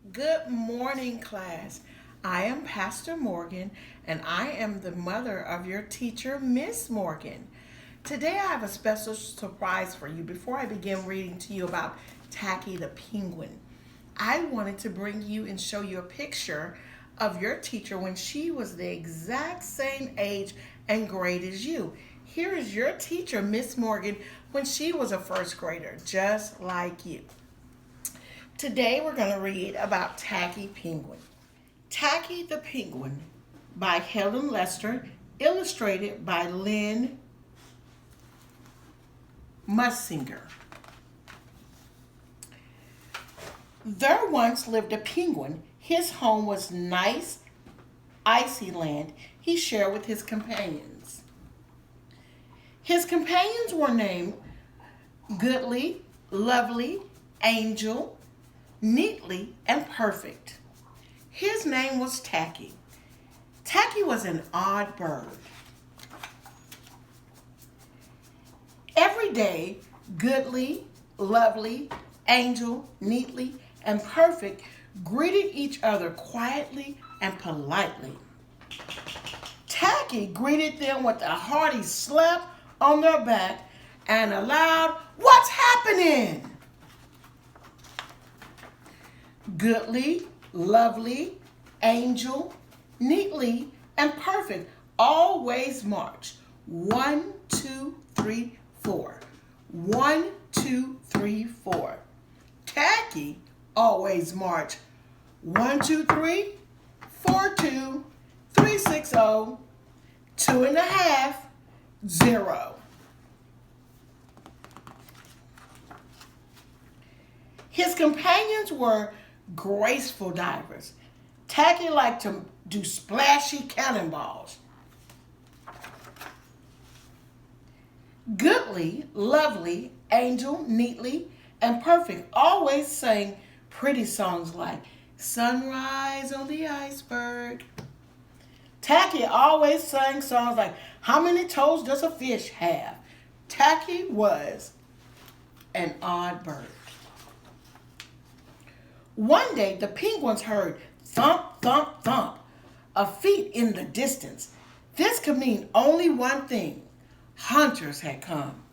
Good morning, class. I am Pastor Morgan, and I am the mother of your teacher, Miss Morgan. Today, I have a special surprise for you. Before I begin reading to you about Tacky the penguin, I wanted to bring you and show you a picture of your teacher when she was the exact same age and grade as you. Here is your teacher, Miss Morgan, when she was a first grader, just like you. Today we're going to read about Tacky Penguin. Tacky the Penguin by Helen Lester, illustrated by Lynn Mussinger. There once lived a penguin. His home was nice, icy land he shared with his companions. His companions were named Goodly, Lovely, Angel, Neatly, and Perfect. His name was Tacky. Tacky was an odd bird. Every day, Goodly, Lovely, Angel, Neatly, and Perfect greeted each other quietly and politely. Tacky greeted them with a hearty slap on their back and a loud, "What's happening?" Goodly, Lovely, Angel, Neatly, and Perfect always march. 1, 2, 3, 4. 1, 2, 3, 4. Tacky always march. 1, 2, 3, 4, 2, 3, 6, 0, 2 and a half, 0. His companions were graceful divers. Tacky liked to do splashy cannonballs. Goodly, Lovely, Angel, Neatly, and Perfect always sang pretty songs like Sunrise on the Iceberg. Tacky always sang songs like How Many Toes Does a Fish Have? Tacky was an odd bird. One day, the penguins heard thump, thump, thump of feet in the distance. This could mean only one thing. Hunters had come.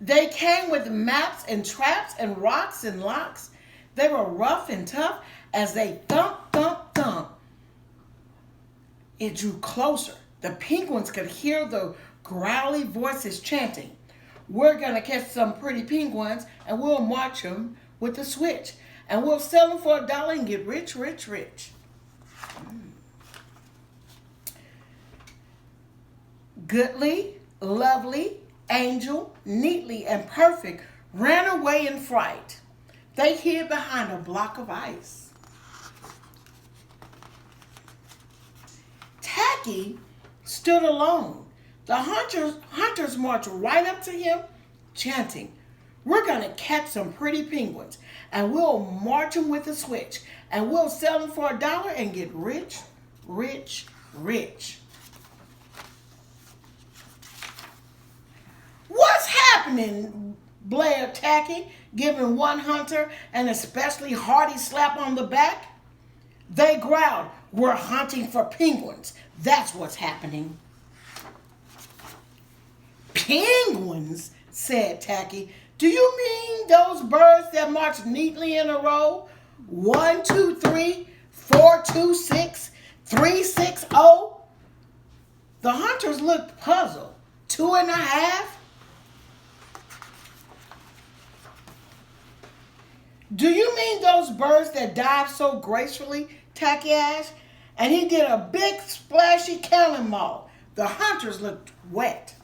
They came with maps and traps and rocks and locks. They were rough and tough as they thump, thump, thump. It drew closer. The penguins could hear the growly voices chanting. We're going to catch some pretty penguins and we'll march them with a switch. And we'll sell them for $1 and get rich, rich, rich. Goodly, Lovely, Angel, Neatly, and Perfect ran away in fright. They hid behind a block of ice. Tacky stood alone. The hunters marched right up to him, chanting, We're going to catch some pretty penguins, and we'll march them with a switch, and we'll sell them for $1 and get rich, rich, rich. What's happening? Blared Tacky, giving one hunter an especially hearty slap on the back. They growled, We're hunting for penguins. That's what's happening. Penguins, said Tacky. Do you mean those birds that march neatly in a row? 1, 2, 3, 4, 2, 6, 3, 6, 0? The hunters looked puzzled. 2 and a half? Do you mean those birds that dive so gracefully? Tacky asked. And he did a big splashy cannonball. The hunters looked wet.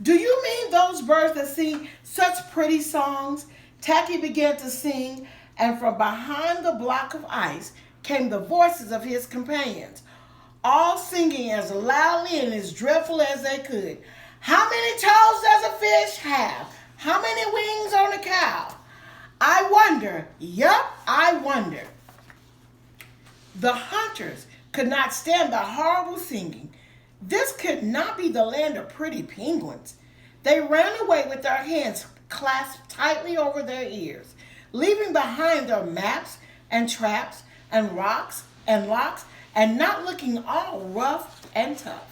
Do you mean those birds that sing such pretty songs? Tacky began to sing, and from behind the block of ice came the voices of his companions, all singing as loudly and as dreadful as they could. How many toes does a fish have? How many wings on a cow? I wonder, yup, I wonder. The hunters could not stand the horrible singing. This could not be the land of pretty penguins. They ran away with their hands clasped tightly over their ears, leaving behind their maps and traps and rocks and locks and not looking all rough and tough.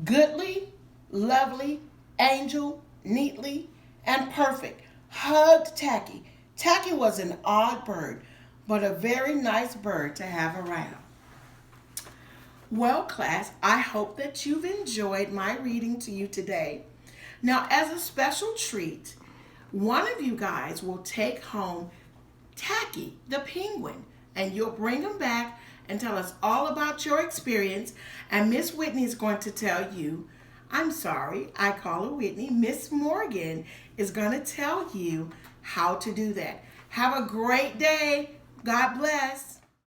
Goodly, lovely, Angel, neatly, and perfect hugged Tacky. Tacky was an odd bird, but a very nice bird to have around. Well, class, I hope that you've enjoyed my reading to you today. Now, as a special treat, one of you guys will take home Tacky, the penguin, and you'll bring him back and tell us all about your experience. And Miss Whitney is going to tell you, I'm sorry, I call her Whitney. Miss Morgan is going to tell you how to do that. Have a great day. God bless.